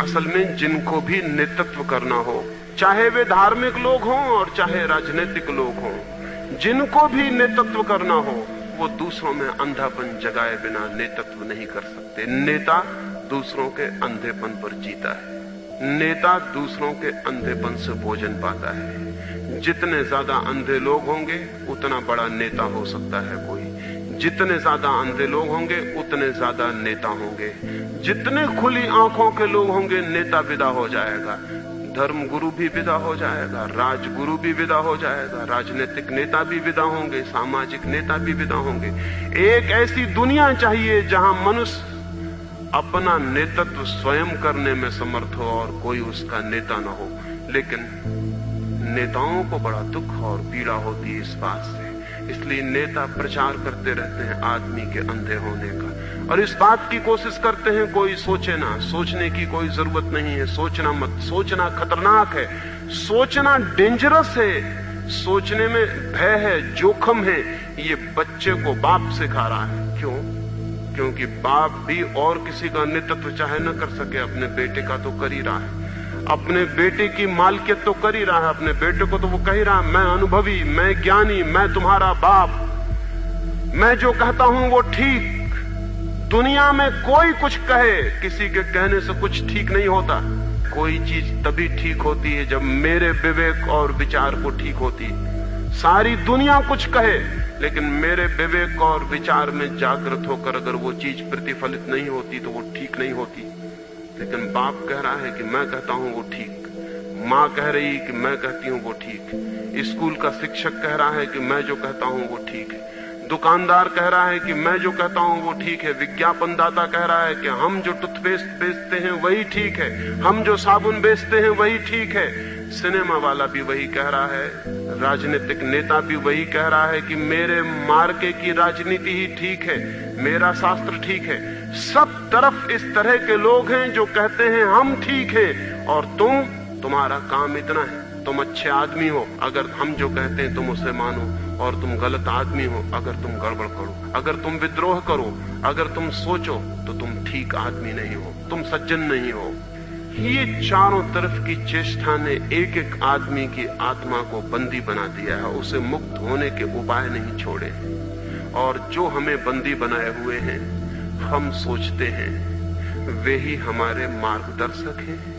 असल में जिनको भी नेतृत्व करना हो, चाहे वे धार्मिक लोग हों और चाहे राजनीतिक लोग हों, जिनको भी नेतृत्व करना हो वो दूसरों में अंधापन जगाए बिना नेतृत्व नहीं कर सकते। नेता दूसरों के अंधेपन पर जीता है। नेता दूसरों के अंधेपन से भोजन पाता है। जितने ज्यादा अंधे लोग होंगे उतना बड़ा नेता हो सकता है कोई। जितने ज्यादा अंधे लोग होंगे उतने ज्यादा नेता होंगे। जितने खुली आंखों के लोग होंगे नेता विदा हो जाएगा, धर्म गुरु भी विदा हो जाएगा, राजगुरु भी विदा हो जाएगा, राजनीतिक नेता भी विदा होंगे, सामाजिक नेता भी विदा होंगे। एक ऐसी दुनिया चाहिए जहां मनुष्य अपना नेतृत्व स्वयं करने में समर्थ हो और कोई उसका नेता न हो। लेकिन नेताओं को बड़ा दुख और पीड़ा होती है इस बात से, इसलिए नेता प्रचार करते रहते हैं आदमी के अंधे होने का, और इस बात की कोशिश करते हैं कोई सोचे ना। सोचने की कोई जरूरत नहीं है, सोचना मत। सोचना खतरनाक है, सोचना डेंजरस है, सोचने में भय है, जोखिम है। ये बच्चे को बाप सिखा रहा है। क्यों? क्योंकि बाप भी और किसी का नेतृत्व चाहे न कर सके, अपने बेटे का तो कर ही रहा है। अपने बेटे की मालकियत तो कर ही रहा है। अपने बेटे को तो वो कह ही रहा है, मैं अनुभवी, मैं ज्ञानी, मैं तुम्हारा बाप, मैं जो कहता हूं वो ठीक। दुनिया में कोई कुछ कहे, किसी के कहने से कुछ ठीक नहीं होता। कोई चीज तभी ठीक होती है जब मेरे विवेक और विचार को ठीक होती है। सारी दुनिया कुछ कहे, लेकिन मेरे विवेक और विचार में जागृत होकर अगर वो चीज प्रतिफलित नहीं होती तो वो ठीक नहीं होती। लेकिन बाप कह रहा है कि मैं कहता हूं वो ठीक, माँ कह रही कि मैं कहती हूं वो ठीक, स्कूल का शिक्षक कह रहा है कि मैं जो कहता हूं वो ठीक है, दुकानदार कह रहा है कि मैं जो कहता हूं वो ठीक है, विज्ञापनदाता कह रहा है कि हम जो टूथपेस्ट बेचते हैं वही ठीक है, हम जो साबुन बेचते हैं वही ठीक है, सिनेमा वाला भी वही कह रहा है, राजनीतिक नेता भी वही कह रहा है कि मेरे मार्के की राजनीति ही ठीक है, मेरा शास्त्र ठीक है। सब तरफ इस तरह के लोग हैं जो कहते हैं हम ठीक हैं और तुम्हारा काम इतना है, तुम अच्छे आदमी हो अगर हम जो कहते हैं तुम उसे मानो, और तुम गलत आदमी हो अगर तुम गड़बड़ करो, अगर तुम विद्रोह करो, अगर तुम सोचो तो तुम ठीक आदमी नहीं हो, तुम सज्जन नहीं हो। ये चारों तरफ की चेष्टा ने एक एक आदमी की आत्मा को बंदी बना दिया है, उसे मुक्त होने के उपाय नहीं छोड़े। और जो हमें बंदी बनाए हुए हैं, हम सोचते हैं वे ही हमारे मार्गदर्शक हैं।